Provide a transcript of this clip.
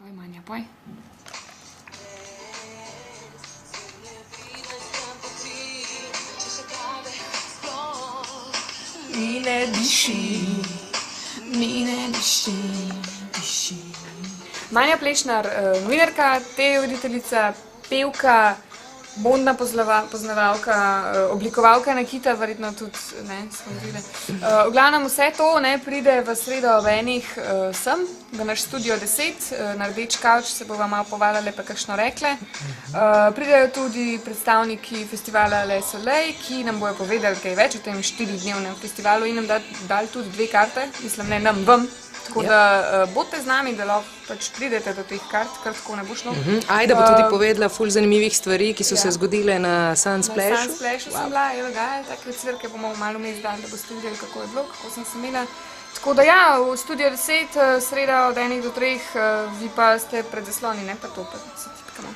Poj, Manja, poj. Mi ne diši, mi ne diši, diši. Manja Plešnar, novinarka, voditeljica, pevka, modna poznavalka, oblikovalka nakita, verjetno tudi, ne, smo videli. V glavnem vse to, ne, pride v sredo ob enih sem, v naš Studio 10, na Rdeč kavč, se bova malo povaljale pa kakšno rekle. Pridejo tudi predstavniki festivala Le Soleil, ki nam bojo povedali kaj več o tem 4-dnevnem festivalu in nam dali tudi 2 karte, mislim, ne nam, vam. Tako da bodite z nami, da lahko pač pridete do teh kart, kar tako ne bo šlo. Ajda bo tudi povedala ful zanimivih stvari, ki so se zgodile na Sunsplashu. Na Sunsplashu sem bila, je dogajala take cvirke, bomo malo vmes dali, da boste videli, kako je bilo, kako sem se imela. Tako da ja, v Studio 10, sreda od 1 do 3, vi pa ste pred zasloni, ne pa to, pa se tipkamo.